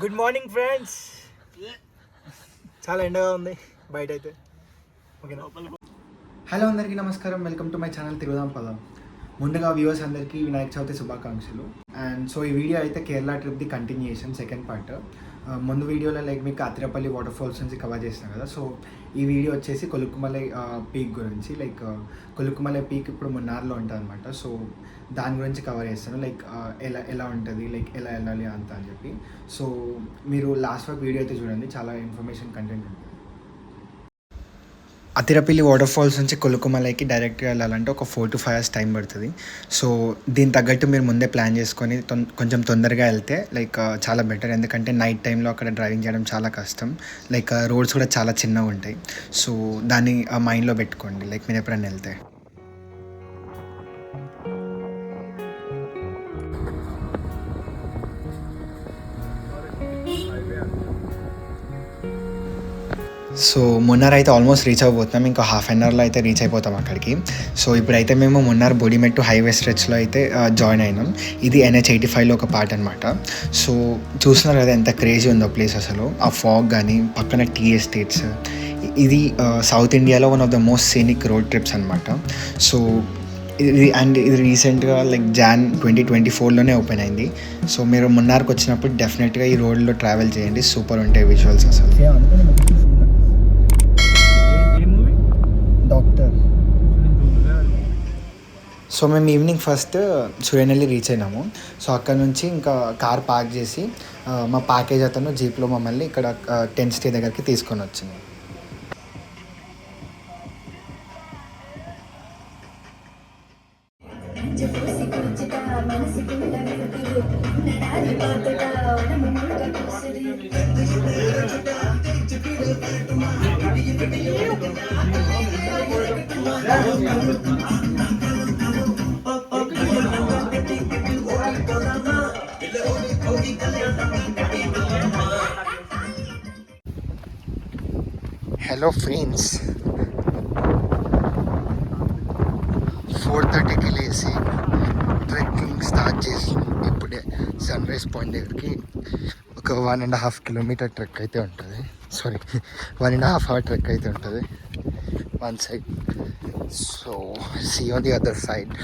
Good morning friends. చాలా ఎండగా ఉంది బయట అయితే. ఓకేనా? హలో అందరికీ నమస్కారం, వెల్కమ్ టు మై ఛానల్ తిరుగుదాం పదం. ముందుగా వ్యూవర్స్ అందరికీ వినాయక చవితి శుభాకాంక్షలు. అండ్ సో ఈ వీడియో అయితే కేరళ ట్రిప్ది కంటిన్యూయేషన్ సెకండ్ పార్ట్. ముందు వీడియోలో మీకు అతిరపల్లి వాటర్ ఫాల్స్ నుంచి కవర్ చేస్తాం కదా. సో ఈ వీడియో వచ్చేసి కొలుక్కుమలై పీక్ గురించి. కొలుక్కుమలై పీక్ ఇప్పుడు మున్నార్లో ఉంటుంది అనమాట. సో దాని గురించి కవర్ చేస్తాను, ఎలా ఉంటుంది, ఎలా వెళ్ళాలి అంత అని చెప్పి. సో మీరు లాస్ట్ వరకు వీడియో అయితే చూడండి, చాలా ఇన్ఫర్మేషన్ కంటెంట్ ఉంటుంది. అతిరపల్లి వాటర్ ఫాల్స్ నుంచి కొలుక్కుమలైకి డైరెక్ట్గా వెళ్ళాలంటే ఒక 4 to 5 hours టైం పడుతుంది. సో దీని తగ్గట్టు మీరు ముందే ప్లాన్ చేసుకొని కొంచెం తొందరగా వెళ్తే చాలా బెటర్. ఎందుకంటే నైట్ టైంలో అక్కడ డ్రైవింగ్ చేయడం చాలా కష్టం. రోడ్స్ కూడా చాలా చిన్నగా ఉంటాయి. సో దాన్ని మైండ్లో పెట్టుకోండి మీరు ఎప్పుడైనా వెళ్తే. సో మున్నార్ అయితే ఆల్మోస్ట్ రీచ్ అయిపోతున్నాం. ఇంకా హాఫ్ అన్ అవర్లో అయితే రీచ్ అయిపోతాం అక్కడికి. సో ఇప్పుడైతే మేము మున్నార్ బొడిమెట్టు హైవే స్ట్రెచ్లో అయితే జాయిన్ అయినాం. ఇది NH85లో ఒక పార్ట్ అనమాట. సో చూస్తున్నారు కదా ఎంత క్రేజీ ఉందో ప్లేస్ అసలు. ఆ ఫాగ్ కానీ పక్కన టీ ఎస్టేట్స్. ఇది సౌత్ ఇండియాలో one of the most scenic road trips అనమాట. సో ఇది రీసెంట్గా Jan 2024లోనే ఓపెన్ అయింది. సో మీరు మున్నార్కి వచ్చినప్పుడు డెఫినెట్గా ఈ రోడ్లో ట్రావెల్ చేయండి, సూపర్ ఉంటాయి విజువల్స్ అసలు. సో మేము evening first Suryanelli reach అయినాము. So అక్కడ నుంచి ఇంకా కార్ పార్క్ చేసి మా ప్యాకేజ్ అతను జీప్లో మమ్మల్ని ఇక్కడ టెంట్ స్టే దగ్గరికి తీసుకొని వచ్చింది. హలో ఫ్రెండ్స్, 4:30కి లేచి ట్రెక్కింగ్ స్టార్ట్ చేసి ఇప్పుడే సన్ రైజ్ పాయింట్ దగ్గరికి ఒక 1.5 kilometer ట్రెక్ అయితే ఉంటుంది. 1.5 hour ట్రెక్ అయితే ఉంటుంది one side. So see on the other side.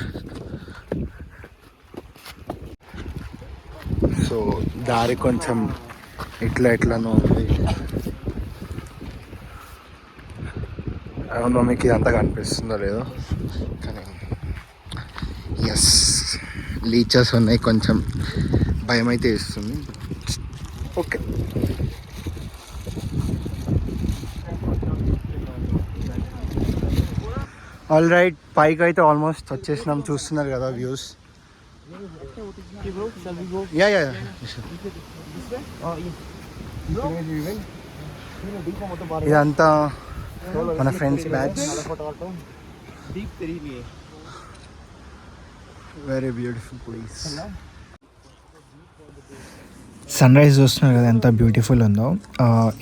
So దారి కొంచెం ఎట్లానో ఉంది. అవును, మీకు ఇదంతా కనిపిస్తుందో లేదో కానీ ఎస్, లీచెస్ ఉన్నాయి, కొంచెం భయం అయితే ఇస్తుంది. ఓకే, ఆల్ రైట్, పైకి అయితే ఆల్మోస్ట్ వచ్చేసినాం. చూస్తున్నారు కదా వ్యూస్. యా ఇదంతా మన friends batch. Very beautiful place. Sunrise చూస్తున్నారు కదా ఎంత బ్యూటిఫుల్ ఉందో.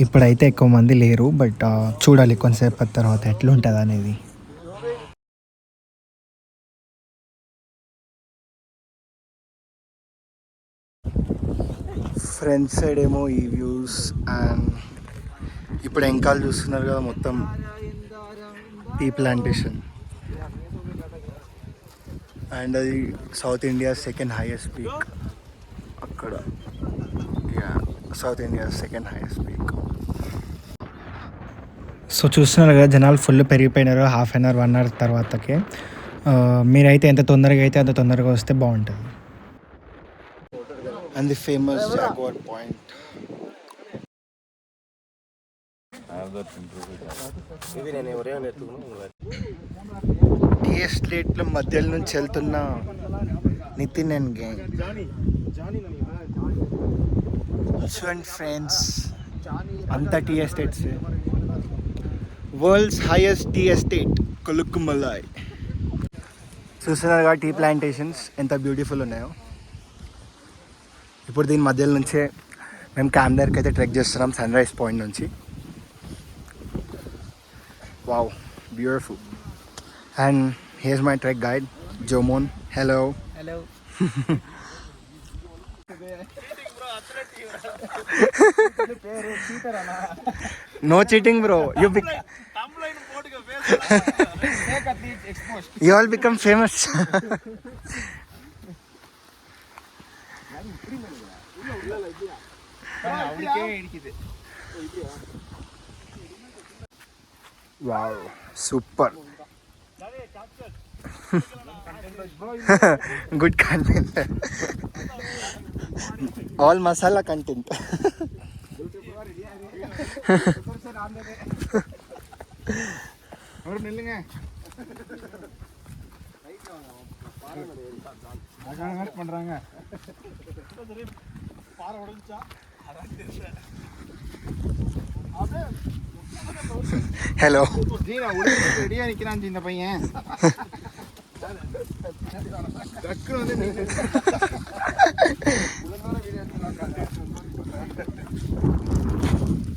ఇప్పుడైతే ఎక్కువ మంది లేరు, బట్ చూడాలి కొంతసేపు తర్వాత ఎట్లుంటుంది అనేది. ఫ్రంట్ సైడ్ ఏమో ఈ వ్యూస్, అండ్ ఇప్పుడు ఎంకాలు చూస్తున్నారు కదా మొత్తం టీ ప్లాంటేషన్. అండ్ అది south India second highest peak. అక్కడ south India second highest peak. So చూస్తున్నారు కదా జనాలు ఫుల్ పెరిగిపోయినారు. హాఫ్ అన్ అవర్ 1 hour తర్వాతకే. మీరైతే ఎంత తొందరగా అయితే అంత తొందరగా వస్తే బాగుంటుంది. And the famous jaguar point. Tea ఎస్టేట్ల మధ్యలో నుంచి వెళ్తున్న నితిన్ అండ్ గ్యాంగ్. చూడండి ఫ్రెండ్స్, అంతా tea estates. World's highest tea estate Kolukkumalai. చూస్తున్నారుగా టీ ప్లాంటేషన్స్ ఎంత బ్యూటిఫుల్ ఉన్నాయో. ఇప్పుడు దీని మధ్యలో నుంచే మేము క్యాంప్ దగ్గరికి అయితే ట్రెక్ చేస్తున్నాం సన్ రైజ్ పాయింట్ నుంచి. Wow, beautiful. And here's my trek guide Jomon. Hello. No cheating bro. You all become famous. Wow, super. Good content. All masala content. பண்றாங்க. ஹலோ ரெடியா நிக்கிறான் இந்த பையன்.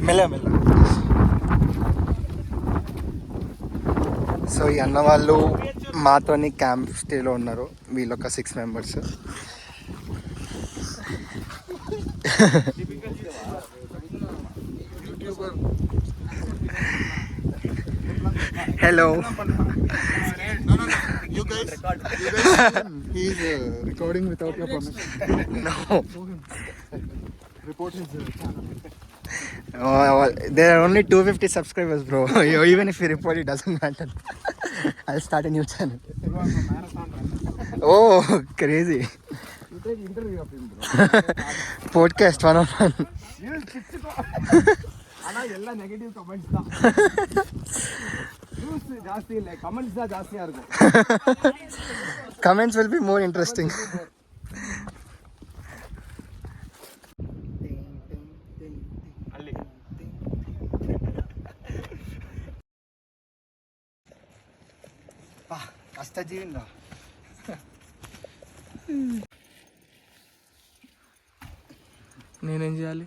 మెల్ల మెల్ల. సో ఈ అన్న వాళ్ళు మాతోని క్యాంప్ స్టేలో ఉన్నారు. వీళ్ళు ఒక 6 members. Hello. You guys, he is recording without your permission. No. Report his channel. There are only 250 subscribers, bro. Even if you report, it doesn't matter. I'll start a new channel. Oh, crazy. You take interview of him, bro. Podcast 101. ஆனா எல்லா negative comments தான். News ஜாஸ்தி இல்ல, comments தான் ஜாஸ்தியா இருக்கும். Comments will be more interesting. కష్టజీవిందా. నేనేం చేయాలి?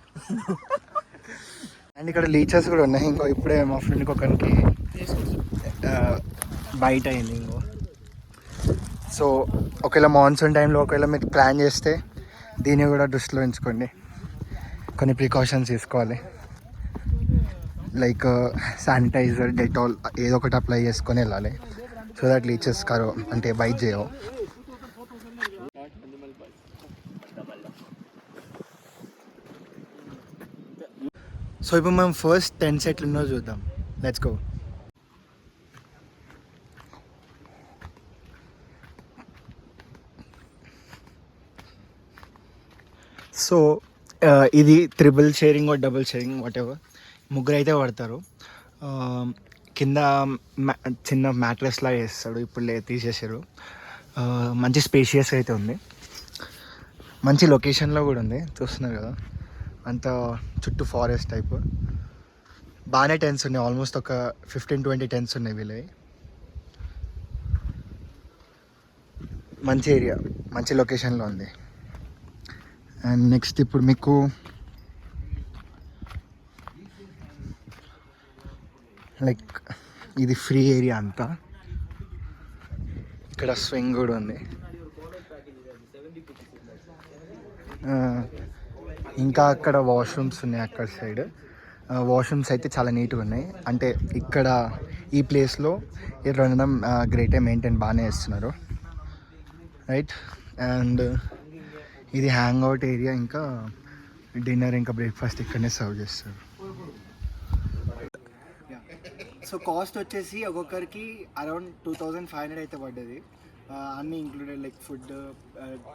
అండ్ ఇక్కడ లీచెస్ కూడా ఉన్నాయి. ఇంకో ఇప్పుడే మా ఫ్రెండ్కి ఒకరికి బయట అయింది ఇంకో. సో ఒకవేళ మాన్సూన్ టైంలో ఒకవేళ మీరు ప్లాన్ చేస్తే దీన్ని కూడా దృష్టిలో ఉంచుకోండి. కొన్ని ప్రికాషన్స్ తీసుకోవాలి. లైక్ శానిటైజర్, డెటాల్ ఏదో ఒకటి అప్లై చేసుకొని వెళ్ళాలి. సో దట్ లీచెస్ అంటే బైట్ చేయవు. సో ఇప్పుడు మనం ఫస్ట్ 10 సెట్లు ఉన్నో చూద్దాం. Let's go. సో ఇది triple sharing double sharing what ever, ముగ్గురు అయితే పడతారు. కింద చిన్న మ్యాట్రెస్లా వేస్తాడు. ఇప్పుడు తీసేసారు. మంచి స్పేషియస్ అయితే ఉంది. మంచి లొకేషన్లో కూడా ఉంది, చూస్తున్నారు కదా. అంత చుట్టూ ఫారెస్ట్ టైప్. బాగానే టెంట్స్ ఉన్నాయి. ఆల్మోస్ట్ ఒక 15-20 టెంట్స్ ఉన్నాయి వీళ్ళవి. మంచి ఏరియా, మంచి లొకేషన్లో ఉంది. అండ్ నెక్స్ట్ ఇప్పుడు మీకు లైక్ ఇది ఫ్రీ ఏరియా అంతా. ఇక్కడ స్వింగ్ కూడా ఉంది. ఇంకా అక్కడ వాష్రూమ్స్ ఉన్నాయి అక్కడ సైడ్. వాష్రూమ్స్ అయితే చాలా నీట్గా ఉన్నాయి. అంటే ఇక్కడ ఈ ప్లేస్లో ఇది ఉండడం గ్రేటే, మెయింటైన్ బాగానే చేస్తున్నారు, రైట్. అండ్ ఇది హ్యాంగ్ అవుట్ ఏరియా. ఇంకా డిన్నర్ ఇంకా బ్రేక్ఫాస్ట్ ఇక్కడనే సర్వ్ చేస్తారు. సో కాస్ట్ వచ్చేసి ఒక్కొక్కరికి అరౌండ్ 2500 అయితే పడ్డది. అన్నీ included, like food,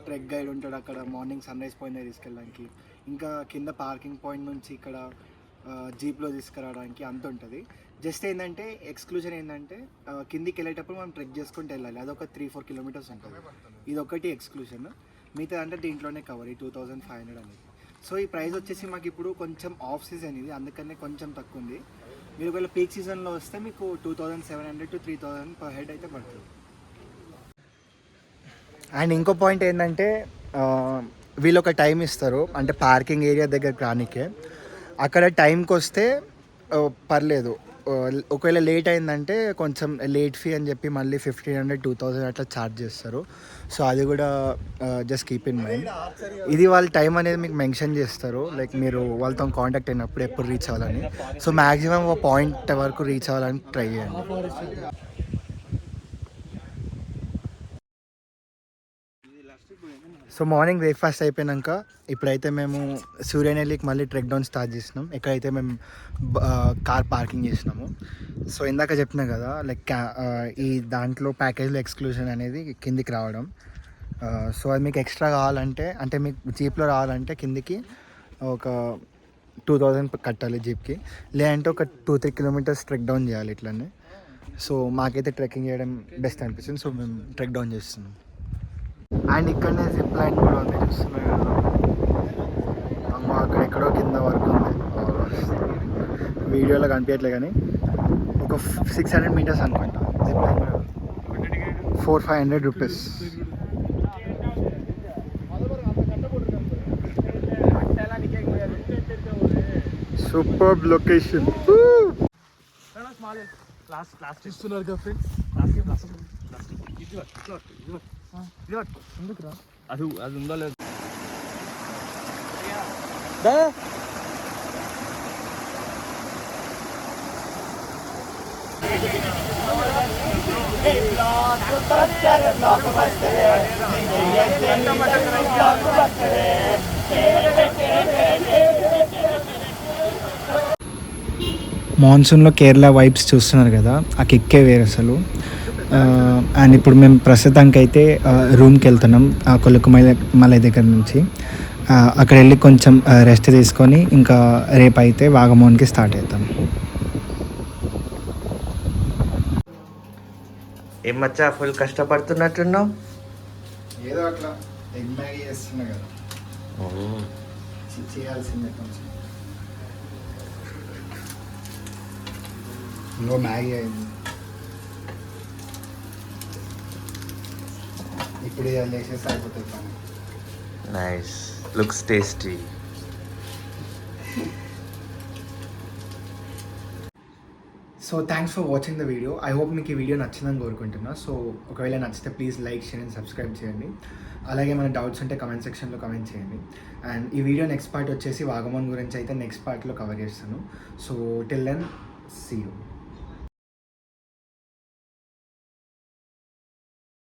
trek guide ఉంటాడు అక్కడ, మార్నింగ్ సన్ రైజ్ పాయింట్ తీసుకెళ్ళడానికి, ఇంకా కింద పార్కింగ్ పాయింట్ నుంచి ఇక్కడ జీప్లో తీసుకురావడానికి అంత ఉంటుంది. జస్ట్ ఏంటంటే ఎక్స్క్లూజన్ ఏంటంటే కిందికి వెళ్ళేటప్పుడు మనం ట్రెక్ చేసుకుంటూ వెళ్ళాలి. అదొక 3-4 కిలోమీటర్స్ ఉంటుంది. ఇది ఒకటి ఎక్స్క్లూజన్. మిగతా అంటే దీంట్లోనే కవర్, ఈ 2500 అనేది. సో ఈ ప్రైస్ వచ్చేసి మాకు ఇప్పుడు కొంచెం ఆఫ్ సీజన్ ఇది, అందుకనే కొంచెం తక్కువ ఉంది. మీరు ఒకవేళ పీక్ సీజన్లో వస్తే మీకు 2700 to 3000 పర్ హెడ్ అయితే పడుతుంది. అండ్ ఇంకో పాయింట్ ఏంటంటే వీళ్ళు ఒక టైం ఇస్తారు, అంటే పార్కింగ్ ఏరియా దగ్గర రానికే. అక్కడ టైంకి వస్తే పర్లేదు, ఒకవేళ లేట్ అయిందంటే కొంచెం లేట్ ఫీ అని చెప్పి మళ్ళీ 1500 2000 అట్లా ఛార్జ్ చేస్తారు. సో అది కూడా జస్ట్ కీప్ ఇన్ మైండ్. ఇది వాళ్ళ టైం అనేది మీకు మెన్షన్ చేస్తారు, లైక్ మీరు వాళ్ళతో కాంటాక్ట్ అయినప్పుడు ఎప్పుడు రీచ్ అవ్వాలని. సో మ్యాక్సిమం ఒక పాయింట్ వరకు రీచ్ అవ్వాలని ట్రై చేయండి. సో మార్నింగ్ బ్రేక్ఫాస్ట్ అయిపోయాక ఇప్పుడైతే మేము సూర్యనెల్లికి మళ్ళీ ట్రెక్ డౌన్ స్టార్ట్ చేసినాం, ఎక్కడైతే మేము కార్ పార్కింగ్ చేసినాము. సో ఇందాక చెప్పినా కదా, లైక్ ఈ దాంట్లో ప్యాకేజ్లో ఎక్స్క్లూజన్ అనేది కిందికి రావడం. సో అది మీకు ఎక్స్ట్రా కావాలంటే, అంటే మీకు జీప్లో రావాలంటే కిందికి ఒక 2000 కట్టాలి జీప్కి, లేదంటే ఒక 2-3 కిలోమీటర్స్ ట్రెక్ డౌన్ చేయాలి ఇట్లనే. సో మాకైతే ట్రెక్కింగ్ చేయడం బెస్ట్ అనిపిస్తుంది, సో మేము ట్రెక్ డౌన్ చేస్తున్నాం. అండ్ ఇక్కడనే జిప్ లైన్ కూడా ఉంది, చూస్తున్నాయి కదా. అమ్మ అక్కడ ఎక్కడో కింద వరకు ఉంది, వీడియోలో కనిపించట్లే కానీ ఒక 600 మీటర్స్ అనుకుంటా జిప్ లైన్ కూడా. 400-500 రూపీస్. Super location. లాస్ట్ ఇస్తున్నారు కదా ఫ్రెండ్స్. ఎందుకురా అది ఉందో లేదు. మాన్సూన్లో కేరళ వైబ్స్ చూస్తున్నారు కదా, ఆ కిక్కే వేరు అసలు. అండ్ ఇప్పుడు మేము ప్రస్తుతానికి అయితే రూమ్కి వెళ్తున్నాం కొలుకుమలై దగ్గర నుంచి. అక్కడ వెళ్ళి కొంచెం రెస్ట్ తీసుకొని ఇంకా రేపు అయితే వాగమోన్కి స్టార్ట్ అవుతాం. ఏం మచ్చా ఫుల్ కష్టపడుతున్నట్టున్నావు? ఏదో అట్లా ఎగ్ మ్యాగీ చేస్తున్నా కదా, చేయాల్సిందే కొంచెం. ఇంకో మ్యాగీ అయింది, ఇప్పుడు ఇది వేసేసి అయిపోతుంది పని. Nice, looks tasty. So thanks for watching the video. I hope మీకు ఈ వీడియో నచ్చిందని కోరుకుంటున్నా. సో ఒకవేళ నచ్చితే please like, share and subscribe చేయండి. అలాగే మన డౌట్స్ ఉంటే కమెంట్ సెక్షన్లో కమెంట్ చేయండి. అండ్ ఈ వీడియో నెక్స్ట్ పార్ట్ వచ్చేసి వాగమోన్ గురించి అయితే నెక్స్ట్ పార్ట్లో కవర్ చేస్తాను. So till then see you.